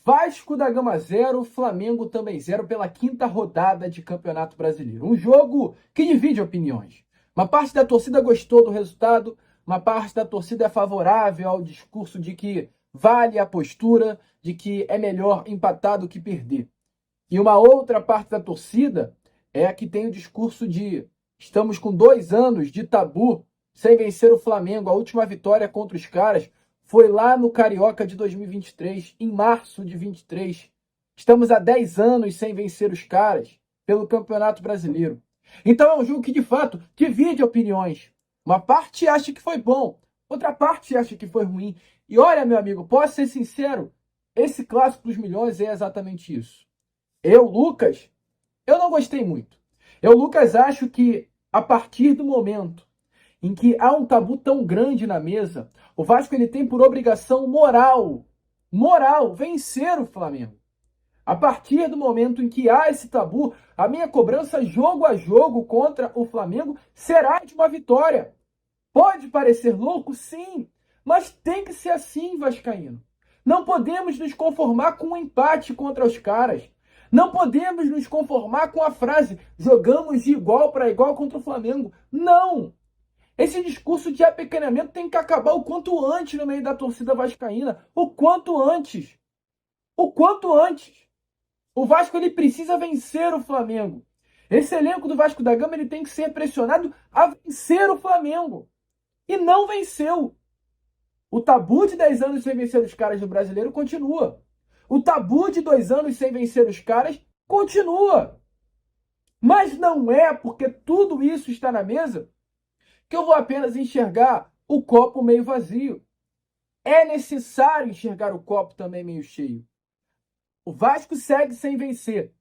Vasco da Gama 0, Flamengo também 0 pela quinta rodada de Campeonato Brasileiro. Um jogo que divide opiniões. Uma parte da torcida gostou do resultado, uma parte da torcida é favorável ao discurso de que vale a postura, de que é melhor empatar do que perder. E uma outra parte da torcida é a que tem o discurso de estamos com 2 anos de tabu sem vencer o Flamengo. A última vitória contra os caras foi lá no Carioca de 2023, em março de 23. Estamos há 10 anos sem vencer os caras pelo Campeonato Brasileiro. Então é um jogo que, de fato, divide opiniões. Uma parte acha que foi bom, outra parte acha que foi ruim. E olha, meu amigo, posso ser sincero, esse Clássico dos Milhões é exatamente isso. Eu, Lucas, eu não gostei muito. Eu, Lucas, acho que a partir do momento em que há um tabu tão grande na mesa, o Vasco ele tem por obrigação moral, vencer o Flamengo. A partir do momento em que há esse tabu, a minha cobrança jogo a jogo contra o Flamengo será de uma vitória. Pode parecer louco, sim, mas tem que ser assim, vascaíno. Não podemos nos conformar com um empate contra os caras. Não podemos nos conformar com a frase jogamos de igual para igual contra o Flamengo. Não! Esse discurso de apequenamento tem que acabar o quanto antes no meio da torcida vascaína. O quanto antes. O quanto antes. O Vasco ele precisa vencer o Flamengo. Esse elenco do Vasco da Gama ele tem que ser pressionado a vencer o Flamengo. E não venceu. O tabu de 10 anos sem vencer os caras do Brasileiro continua. O tabu de 2 anos sem vencer os caras continua. Mas não é porque tudo isso está na mesa que eu vou apenas enxergar o copo meio vazio. É necessário enxergar o copo também meio cheio. O Vasco segue sem vencer.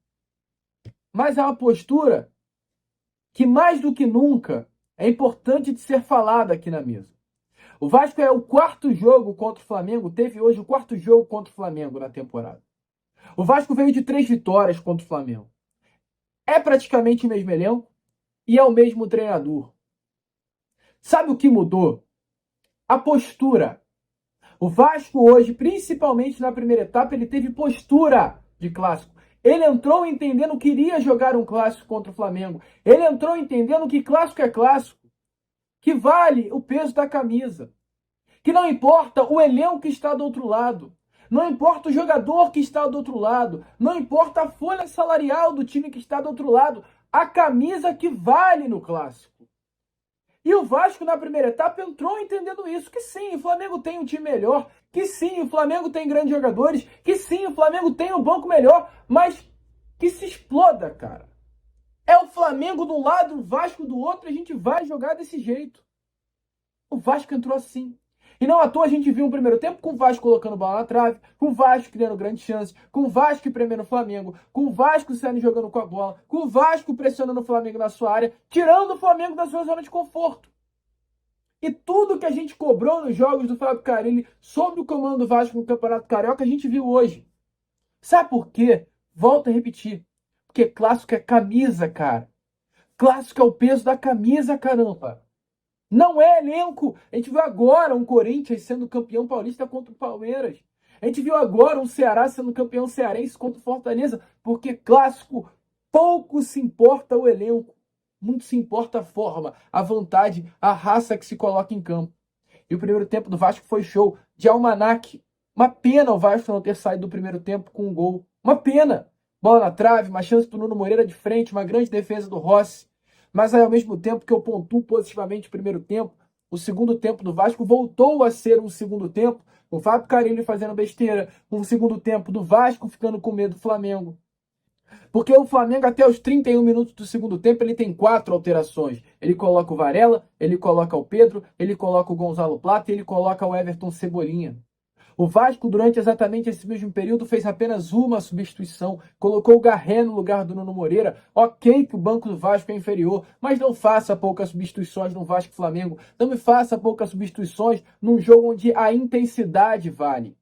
Mas é uma postura que, mais do que nunca, é importante de ser falada aqui na mesa. O Vasco é o 4º jogo contra o Flamengo, teve hoje o 4º jogo contra o Flamengo na temporada. O Vasco veio de 3 vitórias contra o Flamengo. É praticamente o mesmo elenco e é o mesmo treinador. Sabe o que mudou? A postura. O Vasco hoje, principalmente na primeira etapa, ele teve postura de clássico. Ele entrou entendendo que iria jogar um clássico contra o Flamengo. Ele entrou entendendo que clássico é clássico. Que vale o peso da camisa. Que não importa o elenco que está do outro lado. Não importa o jogador que está do outro lado. Não importa a folha salarial do time que está do outro lado. A camisa que vale no clássico. E o Vasco, na primeira etapa, entrou entendendo isso. Que sim, o Flamengo tem um time melhor. Que sim, o Flamengo tem grandes jogadores. Que sim, o Flamengo tem um banco melhor. Mas que se exploda, cara. É o Flamengo de um lado, o Vasco do outro. A gente vai jogar desse jeito. O Vasco entrou assim. E não à toa a gente viu um primeiro tempo com o Vasco colocando bola na trave, com o Vasco criando grandes chances, com o Vasco prendendo o Flamengo, com o Vasco saindo jogando com a bola, com o Vasco pressionando o Flamengo na sua área, tirando o Flamengo da sua zona de conforto. E tudo que a gente cobrou nos jogos do Fábio Carille sobre o comando do Vasco no Campeonato Carioca, a gente viu hoje. Sabe por quê? Volto a repetir. Porque clássico é camisa, cara. Clássico é o peso da camisa, caramba. Não é elenco. A gente viu agora um Corinthians sendo campeão paulista contra o Palmeiras. A gente viu agora um Ceará sendo campeão cearense contra o Fortaleza. Porque clássico, pouco se importa o elenco. Muito se importa a forma, a vontade, a raça que se coloca em campo. E o primeiro tempo do Vasco foi show. De Almanac. Uma pena o Vasco não ter saído do primeiro tempo com um gol. Uma pena. Bola na trave, uma chance do Nuno Moreira de frente, uma grande defesa do Rossi. Mas aí, ao mesmo tempo que eu pontuo positivamente o primeiro tempo, o segundo tempo do Vasco voltou a ser um segundo tempo, o Fábio Carille fazendo besteira, um segundo tempo do Vasco ficando com medo do Flamengo. Porque o Flamengo, até os 31 minutos do segundo tempo, ele tem 4 alterações. Ele coloca o Varela, ele coloca o Pedro, ele coloca o Gonzalo Plata e ele coloca o Everton Cebolinha. O Vasco, durante exatamente esse mesmo período, fez apenas uma substituição. Colocou o Garré no lugar do Nuno Moreira. Ok que o banco do Vasco é inferior, mas não faça poucas substituições no Vasco Flamengo. Não me faça poucas substituições num jogo onde a intensidade vale.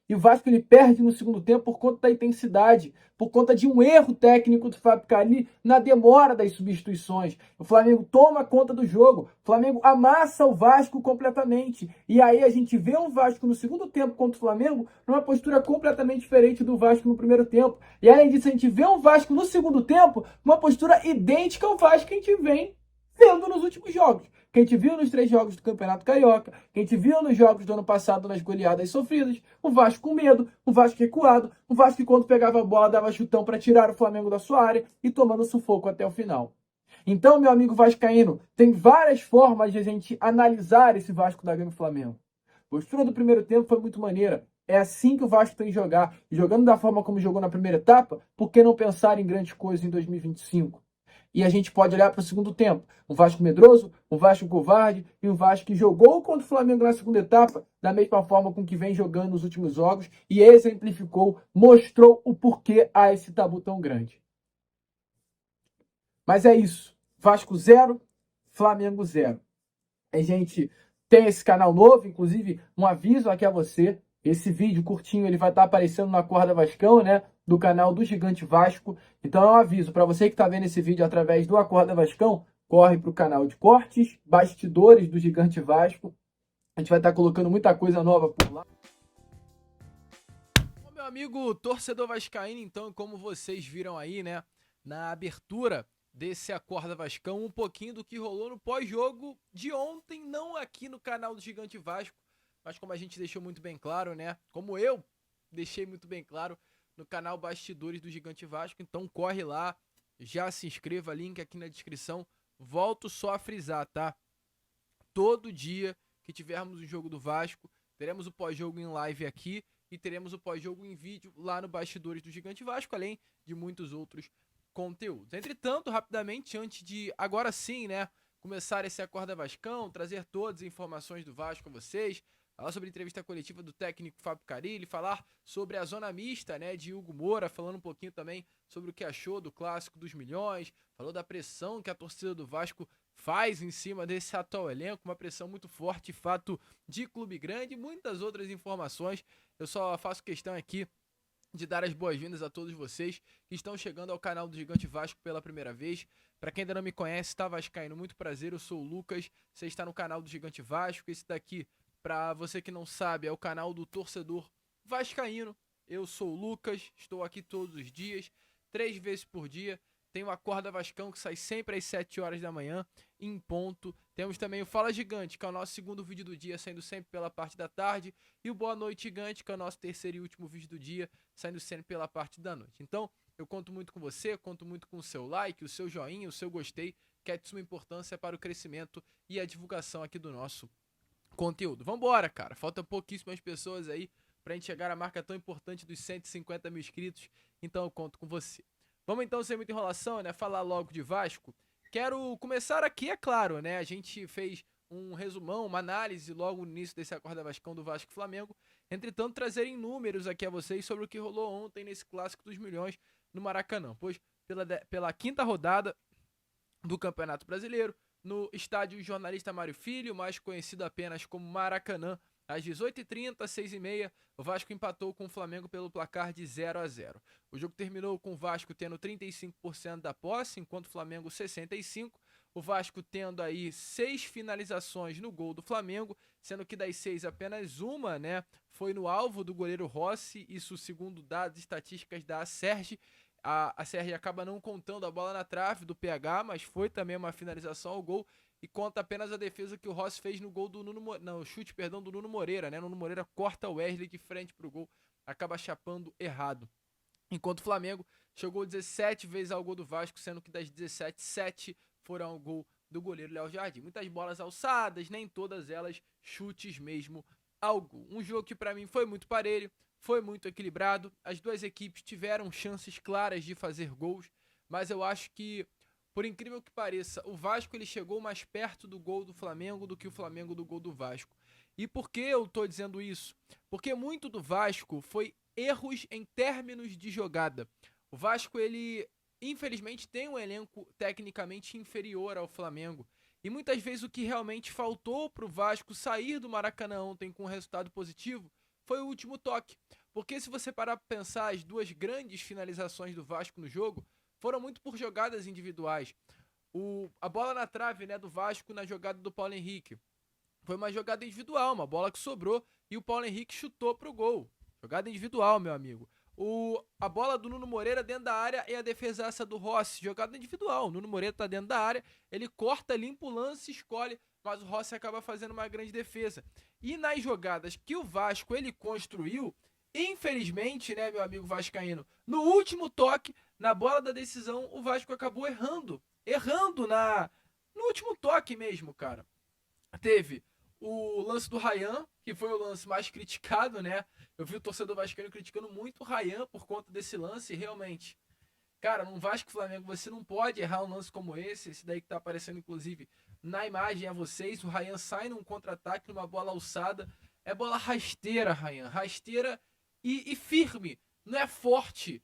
E o Vasco ele perde no segundo tempo por conta da intensidade, por conta de um erro técnico do Fábio Carilli na demora das substituições. O Flamengo toma conta do jogo, o Flamengo amassa o Vasco completamente. E aí a gente vê um Vasco no segundo tempo contra o Flamengo numa postura completamente diferente do Vasco no primeiro tempo. E além disso, a gente vê um Vasco no segundo tempo uma postura idêntica ao Vasco que a gente vem vendo nos últimos jogos. Que a gente viu nos 3 jogos do Campeonato Carioca, que a gente viu nos jogos do ano passado nas goleadas sofridas, o Vasco com medo, o Vasco recuado, o Vasco que quando pegava a bola dava chutão para tirar o Flamengo da sua área e tomando sufoco até o final. Então, meu amigo vascaíno, tem várias formas de a gente analisar esse Vasco da Gama e Flamengo. A postura do primeiro tempo foi muito maneira. É assim que o Vasco tem que jogar. E jogando da forma como jogou na primeira etapa, por que não pensar em grandes coisas em 2025? E a gente pode olhar para o segundo tempo. Um Vasco medroso, um Vasco covarde e um Vasco que jogou contra o Flamengo na segunda etapa da mesma forma com que vem jogando nos últimos jogos e exemplificou, mostrou o porquê há esse tabu tão grande. Mas é isso. Vasco 0, Flamengo 0. A gente tem esse canal novo, inclusive um aviso aqui a você. Esse vídeo curtinho ele vai estar aparecendo na Corda Vascão, né? Do canal do Gigante Vasco. Então é um aviso para você que está vendo esse vídeo através do Acorda Vascão, corre para o canal de cortes, bastidores do Gigante Vasco. A gente vai estar colocando muita coisa nova por lá. Bom, meu amigo torcedor vascaíno, então, como vocês viram aí, né? Na abertura desse Acorda Vascão, um pouquinho do que rolou no pós-jogo de ontem, não aqui no canal do Gigante Vasco, mas como a gente deixou muito bem claro, né? Como eu deixei muito bem claro no canal Bastidores do Gigante Vasco. Então corre lá, já se inscreva, link aqui na descrição. Volto só a frisar, tá? Todo dia que tivermos o jogo do Vasco, teremos o pós-jogo em live aqui e teremos o pós-jogo em vídeo lá no Bastidores do Gigante Vasco, além de muitos outros conteúdos. Entretanto, rapidamente, antes de agora sim, né, começar esse Acorda Vascão, trazer todas as informações do Vasco a vocês, falar sobre a entrevista coletiva do técnico Fábio Carilli, falar sobre a zona mista, né, de Hugo Moura, falando um pouquinho também sobre o que achou do Clássico dos Milhões, falou da pressão que a torcida do Vasco faz em cima desse atual elenco, uma pressão muito forte, fato de clube grande, e muitas outras informações. Eu só faço questão aqui de dar as boas-vindas a todos vocês que estão chegando ao canal do Gigante Vasco pela primeira vez. Para quem ainda não me conhece, tá vascaíno, muito prazer, eu sou o Lucas, você está no canal do Gigante Vasco. Esse daqui, para você que não sabe, é o canal do torcedor vascaíno. Eu sou o Lucas, estou aqui todos os dias, 3 vezes por dia. Tem o Acorda Vascão, que sai sempre às 7 horas da manhã, em ponto. Temos também o Fala Gigante, que é o nosso segundo vídeo do dia, saindo sempre pela parte da tarde. E o Boa Noite Gigante, que é o nosso terceiro e último vídeo do dia, saindo sempre pela parte da noite. Então, eu conto muito com você, conto muito com o seu like, o seu joinha, o seu gostei, que é de suma importância para o crescimento e a divulgação aqui do nosso conteúdo. Vambora, cara. Faltam pouquíssimas pessoas aí pra gente chegar à marca tão importante dos 150 mil inscritos. Então eu conto com você. Vamos então, sem muita enrolação, né? Falar logo de Vasco. Quero começar aqui, é claro, né? A gente fez um resumão, uma análise logo no início desse Acorda Vascão do Vasco e Flamengo. Entretanto, trazerem números aqui a vocês sobre o que rolou ontem nesse Clássico dos Milhões no Maracanã. Pois pela quinta rodada do Campeonato Brasileiro, no estádio Jornalista Mário Filho, mais conhecido apenas como Maracanã, às 18h30, 6h30, o Vasco empatou com o Flamengo pelo placar de 0-0. O jogo terminou com o Vasco tendo 35% da posse, enquanto o Flamengo 65%. O Vasco tendo aí 6 finalizações no gol do Flamengo, sendo que das 6 apenas uma, né, foi no alvo do goleiro Rossi, isso segundo dados estatísticas da Acerj. A CR acaba não contando a bola na trave do PH, mas foi também uma finalização ao gol e conta apenas a defesa que o Rossi fez no gol do chute, do Nuno Moreira, né? Nuno Moreira corta o Wesley de frente pro gol, acaba chapando errado. Enquanto o Flamengo chegou 17 vezes ao gol do Vasco, sendo que das 17, 7 foram ao gol do goleiro Léo Jardim. Muitas bolas alçadas, nem todas elas chutes mesmo ao gol. Um jogo que para mim foi muito parelho, foi muito equilibrado, as duas equipes tiveram chances claras de fazer gols, mas eu acho que, por incrível que pareça, o Vasco ele chegou mais perto do gol do Flamengo do que o Flamengo do gol do Vasco. E por que eu tô dizendo isso? Porque muito do Vasco foi erros em términos de jogada. O Vasco, ele infelizmente tem um elenco tecnicamente inferior ao Flamengo. E muitas vezes o que realmente faltou pro Vasco sair do Maracanã ontem com um resultado positivo foi o último toque. Porque se você parar para pensar, as duas grandes finalizações do Vasco no jogo foram muito por jogadas individuais. A bola na trave, né, do Vasco na jogada do Paulo Henrique foi uma jogada individual, uma bola que sobrou e o Paulo Henrique chutou pro gol. Jogada individual, meu amigo. A bola do Nuno Moreira dentro da área e a defesaça do Rossi, jogada individual. O Nuno Moreira tá dentro da área, ele corta, limpa o lance, escolhe, mas o Rossi acaba fazendo uma grande defesa. E nas jogadas que o Vasco ele construiu, infelizmente, né, meu amigo vascaíno, no último toque, na bola da decisão, o Vasco acabou errando no último toque mesmo, cara. Teve o lance do Ryan, que foi o lance mais criticado, né? Eu vi o torcedor vascaíno criticando muito o Ryan por conta desse lance, e realmente, cara, no Vasco e Flamengo você não pode errar um lance como esse daí que tá aparecendo inclusive na imagem a vocês. O Ryan sai num contra-ataque, numa bola alçada, é bola rasteira, Ryan, rasteira e firme, não é forte.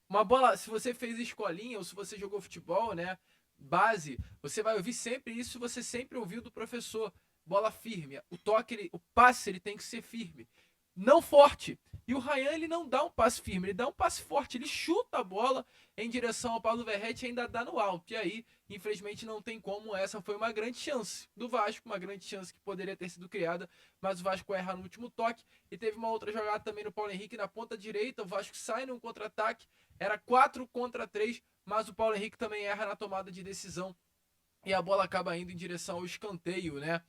Uma bola, se você fez escolinha ou se você jogou futebol, né, base, você vai ouvir sempre isso, você sempre ouviu do professor. Bola firme, o toque, o passe ele tem que ser firme, não forte. E o Ryan ele não dá um passe firme, ele dá um passe forte, ele chuta a bola em direção ao Paulo Verratti e ainda dá no alto. E aí, infelizmente, não tem como. Essa foi uma grande chance do Vasco, uma grande chance que poderia ter sido criada, mas o Vasco erra no último toque. E teve uma outra jogada também no Paulo Henrique na ponta direita, o Vasco sai num contra-ataque, era 4-3, mas o Paulo Henrique também erra na tomada de decisão. E a bola acaba indo em direção ao escanteio, né?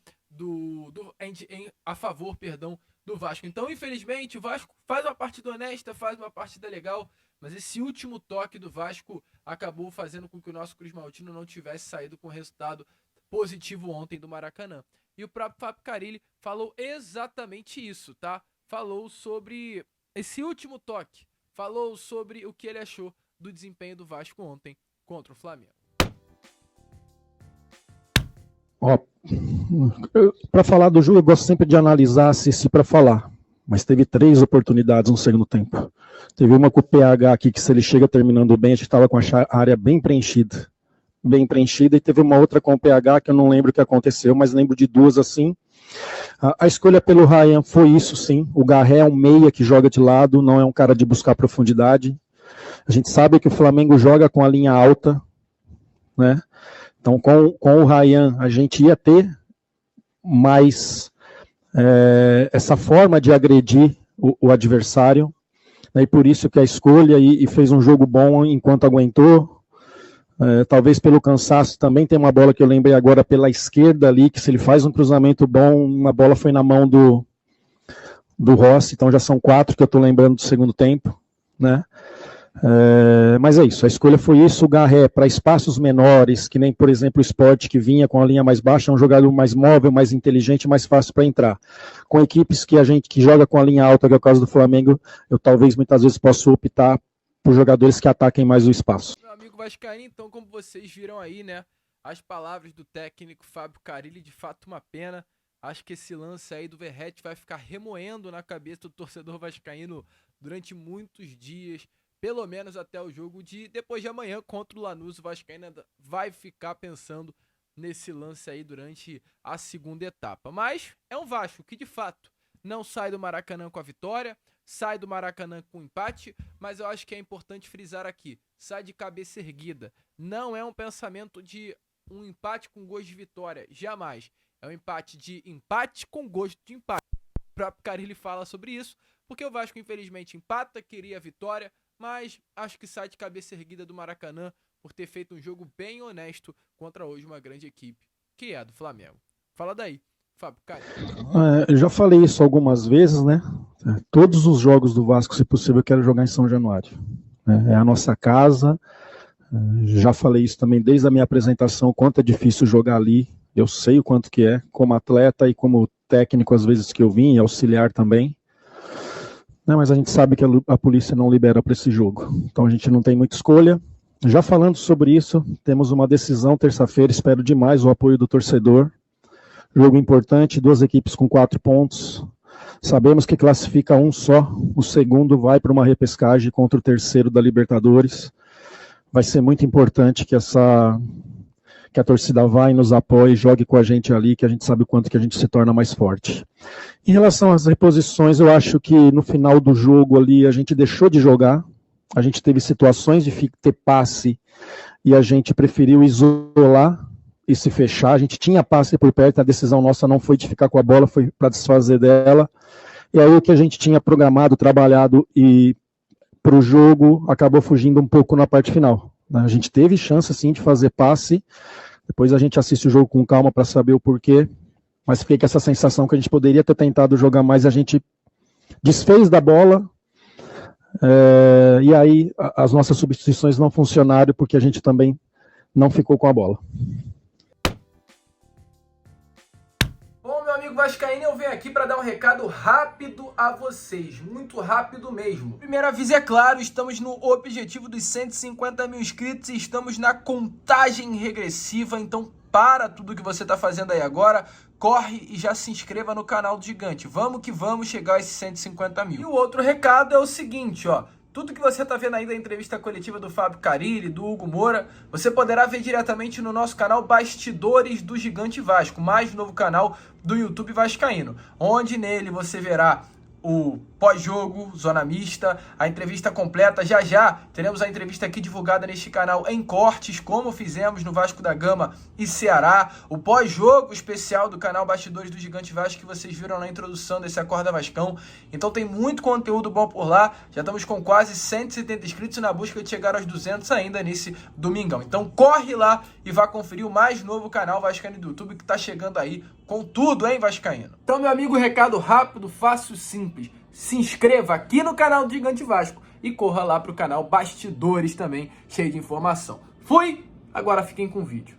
A favor do Vasco. Então, infelizmente, o Vasco faz uma partida honesta, faz uma partida legal, mas esse último toque do Vasco acabou fazendo com que o nosso Cruz Maltino não tivesse saído com resultado positivo ontem do Maracanã. E o próprio Fábio Carilli falou exatamente isso, tá? Falou sobre esse último toque, falou sobre o que ele achou do desempenho do Vasco ontem contra o Flamengo. Para falar do jogo, eu gosto sempre de analisar, assistir para falar. Mas teve 3 oportunidades no segundo tempo. Teve uma com o PH aqui, que se ele chega terminando bem, a gente estava com a área bem preenchida. E teve uma outra com o PH, que eu não lembro o que aconteceu, mas lembro de 2 assim. A escolha pelo Ryan foi isso, sim. O Garré é um meia que joga de lado, não é um cara de buscar profundidade. A gente sabe que o Flamengo joga com a linha alta, né? Então, com o Ryan, a gente ia ter mais essa forma de agredir o adversário, né, e por isso que a escolha e fez um jogo bom enquanto aguentou. Talvez pelo cansaço também. Tem uma bola que eu lembrei agora pela esquerda ali, que se ele faz um cruzamento bom, uma bola foi na mão do Rossi, então já são 4 que eu estou lembrando do segundo tempo, né? Mas é isso, a escolha foi isso. O Garré para espaços menores, que nem por exemplo o Sport, que vinha com a linha mais baixa, é um jogador mais móvel, mais inteligente, mais fácil para entrar. Com equipes que joga com a linha alta, que é o caso do Flamengo, eu talvez muitas vezes possa optar por jogadores que ataquem mais o espaço. Meu amigo vascaíno, então, como vocês viram aí, né, as palavras do técnico Fábio Carilli, de fato uma pena. Acho que esse lance aí do Verratti vai ficar remoendo na cabeça do torcedor vascaíno durante muitos dias, pelo menos até o jogo de depois de amanhã contra o Lanús. O vascaíno vai ficar pensando nesse lance aí durante a segunda etapa. Mas é um Vasco que de fato não sai do Maracanã com a vitória, sai do Maracanã com o empate, mas eu acho que é importante frisar aqui, sai de cabeça erguida. Não é um pensamento de um empate com gosto de vitória, jamais. É um empate com gosto de empate. O próprio Carilli fala sobre isso, porque o Vasco infelizmente empata, queria a vitória, mas acho que sai de cabeça erguida do Maracanã por ter feito um jogo bem honesto contra hoje uma grande equipe, que é a do Flamengo. Fala daí, Fábio Carilli. Eu já falei isso algumas vezes, né? Todos os jogos do Vasco, se possível, eu quero jogar em São Januário. É a nossa casa. Já falei isso também desde a minha apresentação, o quanto é difícil jogar ali. Eu sei o quanto que é, como atleta e como técnico, às vezes que eu vim, e auxiliar também. Mas a gente sabe que a polícia não libera para esse jogo. Então a gente não tem muita escolha. Já falando sobre isso, temos uma decisão terça-feira, espero demais o apoio do torcedor. Jogo importante, 2 equipes com 4 pontos. Sabemos que classifica um só, o segundo vai para uma repescagem contra o terceiro da Libertadores. Vai ser muito importante que que a torcida vá e nos apoie, jogue com a gente ali, que a gente sabe o quanto que a gente se torna mais forte. Em relação às reposições, eu acho que no final do jogo ali a gente deixou de jogar, a gente teve situações de ter passe e a gente preferiu isolar e se fechar. A gente tinha passe por perto, a decisão nossa não foi de ficar com a bola, foi para desfazer dela. E aí o que a gente tinha programado, trabalhado e para o jogo acabou fugindo um pouco na parte final. A gente teve chance sim de fazer passe, depois a gente assiste o jogo com calma para saber o porquê, mas fiquei com essa sensação que a gente poderia ter tentado jogar mais, a gente desfez da bola, e aí as nossas substituições não funcionaram porque a gente também não ficou com a bola. Bom, meu amigo vascaíno, eu venho aqui para dar um recado rápido a vocês, muito rápido mesmo. Primeiro aviso, é claro, estamos no objetivo dos 150 mil inscritos e estamos na contagem regressiva, então para tudo que você está fazendo aí agora, corre e já se inscreva no canal do Gigante. Vamos que vamos chegar a esses 150 mil. E o outro recado é o seguinte, ó. Tudo que você está vendo aí da entrevista coletiva do Fábio Carille, do Hugo Moura, você poderá ver diretamente no nosso canal Bastidores do Gigante Vasco, mais novo canal do YouTube vascaíno, onde nele você verá o pós-jogo, zona mista, a entrevista completa. Já já teremos a entrevista aqui divulgada neste canal em cortes, como fizemos no Vasco da Gama e Ceará. O pós-jogo especial do canal Bastidores do Gigante Vasco que vocês viram na introdução desse Acorda Vascão. Então tem muito conteúdo bom por lá. Já estamos com quase 170 inscritos na busca de chegar aos 200 ainda nesse domingão. Então corre lá e vá conferir o mais novo canal vascaíno do YouTube que está chegando aí com tudo, hein, vascaíno? Então, meu amigo, recado rápido, fácil, simples. Se inscreva aqui no canal do Gigante Vasco e corra lá pro canal Bastidores também, cheio de informação. Fui! Agora fiquem com o vídeo.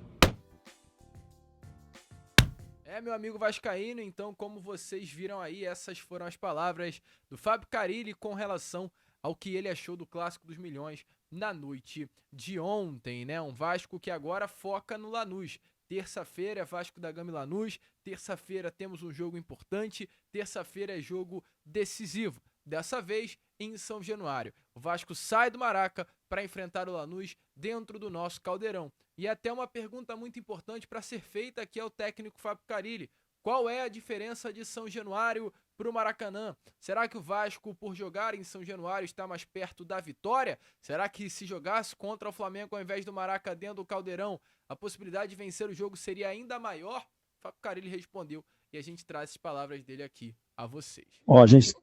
Meu amigo vascaíno, então, como vocês viram aí, essas foram as palavras do Fábio Carille com relação ao que ele achou do Clássico dos Milhões na noite de ontem, né? Um Vasco que agora foca no Lanús. Terça-feira é Vasco da Gama e Lanús, terça-feira temos um jogo importante, terça-feira é jogo decisivo, dessa vez em São Januário. O Vasco sai do Maraca para enfrentar o Lanús dentro do nosso Caldeirão. E até uma pergunta muito importante para ser feita aqui ao técnico Fábio Carille. Qual é a diferença de São Januário para o Maracanã? Será que o Vasco, por jogar em São Januário, está mais perto da vitória? Será que se jogasse contra o Flamengo ao invés do Maraca dentro do Caldeirão, a possibilidade de vencer o jogo seria ainda maior? Fábio Carille respondeu e a gente traz as palavras dele aqui a vocês. Ó, a gente,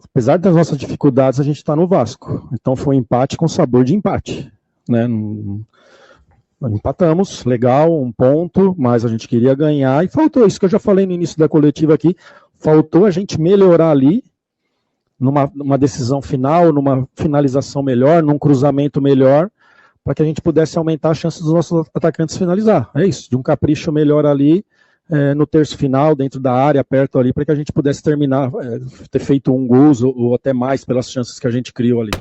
apesar das nossas dificuldades, a gente está no Vasco. Então foi um empate com sabor de empate, né? Empatamos, legal, um ponto, mas a gente queria ganhar e faltou isso que eu já falei no início da coletiva aqui, faltou a gente melhorar ali, numa decisão final, numa finalização melhor, num cruzamento melhor, para que a gente pudesse aumentar a chance dos nossos atacantes finalizar. É isso, de um capricho melhor ali, no terço final, dentro da área, perto ali, para que a gente pudesse terminar, ter feito um gol ou até mais pelas chances que a gente criou ali.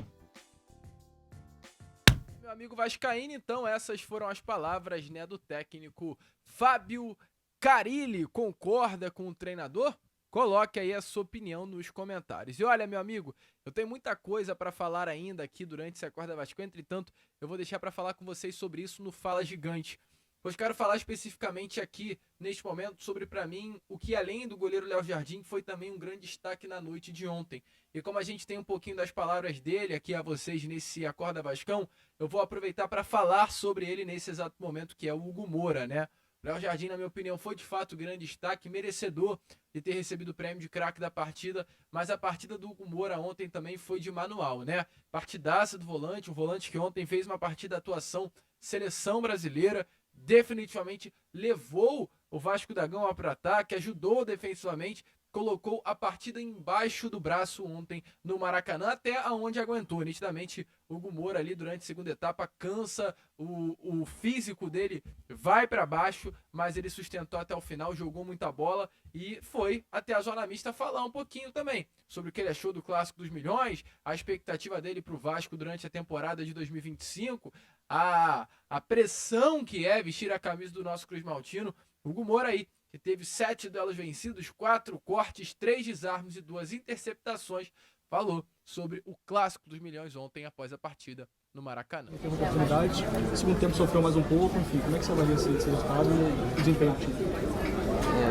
Amigo vascaíno, então essas foram as palavras, né, do técnico Fábio Carille. Concorda com o treinador? Coloque aí a sua opinião nos comentários. E olha, meu amigo, eu tenho muita coisa para falar ainda aqui durante esse Acorda Vasco. Entretanto, eu vou deixar para falar com vocês sobre isso no Fala Gigante. Pois quero falar especificamente aqui, neste momento, sobre, para mim, o que além do goleiro Léo Jardim, foi também um grande destaque na noite de ontem. E como a gente tem um pouquinho das palavras dele aqui a vocês nesse Acorda Vascão, eu vou aproveitar para falar sobre ele nesse exato momento, que é o Hugo Moura, né? Léo Jardim, na minha opinião, foi de fato grande destaque, merecedor de ter recebido o prêmio de craque da partida, mas a partida do Hugo Moura ontem também foi de manual, né? Partidaça do volante, um volante que ontem fez uma partida de atuação seleção brasileira, definitivamente levou o Vasco da Gama para o ataque, ajudou defensivamente, colocou a partida embaixo do braço ontem no Maracanã, até aonde aguentou. Nitidamente, o Hugo Moura ali durante a segunda etapa cansa, o físico dele vai para baixo, mas ele sustentou até o final, jogou muita bola e foi até a zona mista falar um pouquinho também sobre o que ele achou do Clássico dos Milhões, a expectativa dele para o Vasco durante a temporada de 2025, a pressão que é vestir a camisa do nosso Cruz Maltino. Hugo Moura aí, que teve 7 duelos vencidos, 4 cortes, 3 desarmes e 2 interceptações, falou sobre o Clássico dos Milhões ontem após a partida no Maracanã. Teve oportunidade, no segundo tempo sofreu mais um pouco, enfim, como é que você avalia esse resultado e o desempenho do time?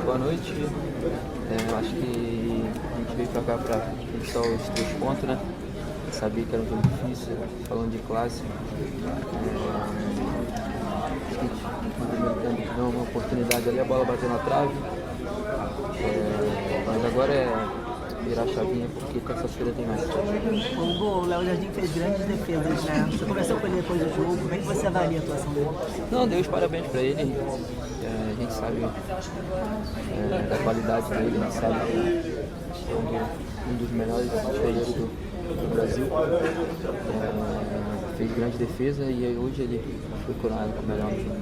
Boa noite. Eu acho que a gente veio pra cá pra conquistar os 3 pontos, né? Eu sabia que era um jogo difícil, falando de clássico. Acho que no primeiro tempo tivemos uma oportunidade ali, a bola bateu na trave. Mas agora é virar a chavinha porque terça-feira tem mais. O Léo Jardim fez grandes defesas, né? Você conversou com ele depois do jogo, como é que você avalia a atuação dele? Não, dei os parabéns pra ele. A gente sabe da qualidade dele, a gente sabe que é um dos melhores artilheiros do Brasil. Fez grande defesa e hoje ele foi coroado com o melhor no jogo.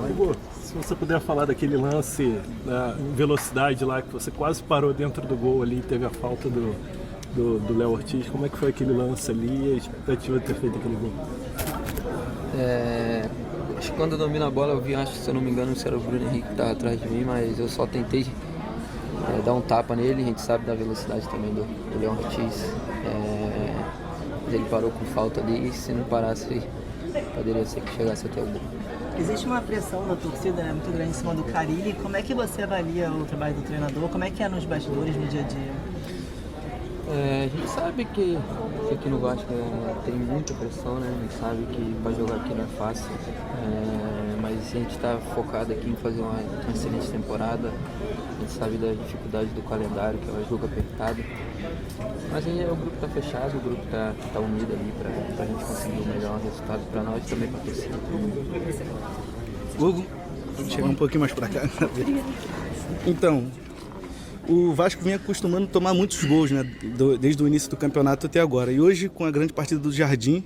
Hugo, se você puder falar daquele lance da velocidade lá, que você quase parou dentro do gol ali, teve a falta do Léo Ortiz, como é que foi aquele lance ali e a expectativa de ter feito aquele gol? Acho que quando eu domino a bola eu vi, se eu não me engano, se era o Bruno Henrique que estava atrás de mim, mas eu só tentei dar um tapa nele. A gente sabe da velocidade também do Léo Ortiz. Ele parou com falta ali e se não parasse poderia ser que chegasse até o gol. Existe uma pressão da torcida, né, muito grande em cima do Carille. Como é que você avalia o trabalho do treinador? Como é que é nos bastidores, no dia a dia? A gente sabe que aqui no Vasco tem muita pressão, né? A gente sabe que para jogar aqui não é fácil, mas a gente está focado aqui em fazer uma excelente temporada. A gente sabe da dificuldade do calendário, que é um jogo apertado. Mas aí o grupo está fechado, o grupo está unido ali para a gente conseguir o melhor resultado para nós e também para a torcida. Hugo, vamos chegar um pouquinho mais para cá. Então, o Vasco vinha acostumando a tomar muitos gols, né, desde o início do campeonato até agora. E hoje, com a grande partida do Jardim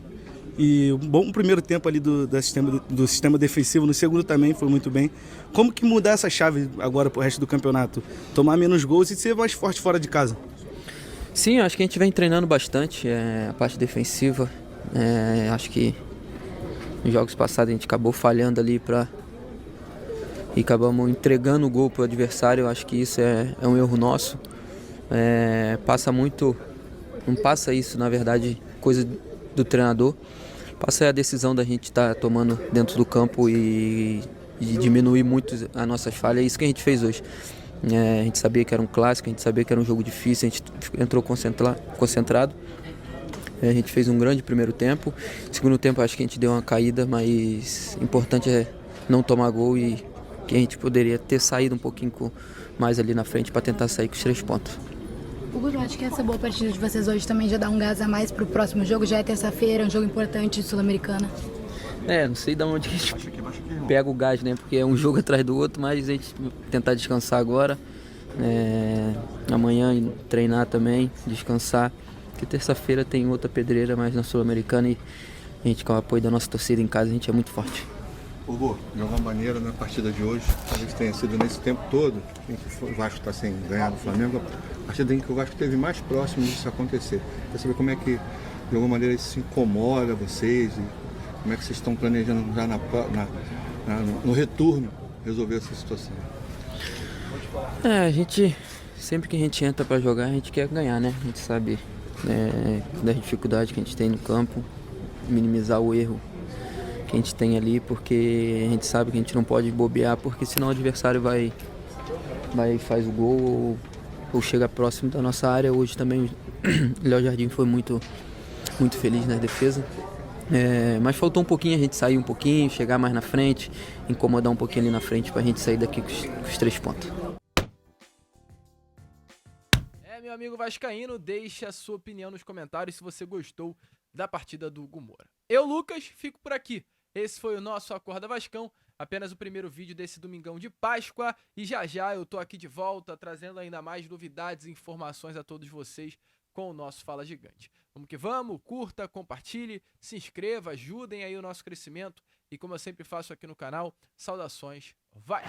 e um bom primeiro tempo ali do sistema defensivo, no segundo também foi muito bem. Como que mudar essa chave agora para o resto do campeonato? Tomar menos gols e ser mais forte fora de casa? Sim, acho que a gente vem treinando bastante a parte defensiva. Acho que nos jogos passados a gente acabou falhando ali e acabamos entregando o gol para o adversário. Acho que isso é um erro nosso. Passa muito, não passa isso, na verdade, coisa do treinador. Passa a decisão da gente estar tomando dentro do campo e diminuir muito as nossas falhas. É isso que a gente fez hoje. A gente sabia que era um clássico, a gente sabia que era um jogo difícil, a gente entrou concentrado. A gente fez um grande primeiro tempo. Segundo tempo acho que a gente deu uma caída, mas o importante é não tomar gol e que a gente poderia ter saído um pouquinho mais ali na frente para tentar sair com os 3 pontos. Hugo, eu acho que essa boa partida de vocês hoje também já dá um gás a mais para o próximo jogo, já é terça-feira, um jogo importante Sul-Americana. Não sei de onde a gente pega o gás, né? Porque é um jogo atrás do outro, mas a gente tentar descansar agora. Amanhã treinar também, descansar. Porque terça-feira tem outra pedreira mais na Sul-Americana e a gente, com o apoio da nossa torcida em casa, a gente é muito forte. Hugo, de alguma maneira, na partida de hoje, talvez tenha sido nesse tempo todo em que o Vasco está sem ganhar do Flamengo, a partida em que o Vasco esteve mais próximo disso acontecer. Quer saber como é que, de alguma maneira, isso incomoda vocês e como é que vocês estão planejando já no retorno resolver essa situação? A gente, sempre que a gente entra para jogar, a gente quer ganhar, né? A gente sabe da dificuldade que a gente tem no campo, minimizar o erro que a gente tem ali, porque a gente sabe que a gente não pode bobear, porque senão o adversário vai faz o gol ou chega próximo da nossa área. Hoje também o Léo Jardim foi muito feliz na defesa. Mas faltou um pouquinho a gente sair um pouquinho, chegar mais na frente, incomodar um pouquinho ali na frente pra gente sair daqui com os 3 pontos. Meu amigo vascaíno, deixe a sua opinião nos comentários se você gostou da partida do Hugo Moura. Eu, Lucas, fico por aqui. Esse foi o nosso Acorda Vascão, apenas o primeiro vídeo desse domingão de Páscoa, e já eu tô aqui de volta, trazendo ainda mais novidades e informações a todos vocês com o nosso Fala Gigante. Vamos que vamos, curta, compartilhe, se inscreva, ajudem aí o nosso crescimento, e como eu sempre faço aqui no canal, saudações, vai!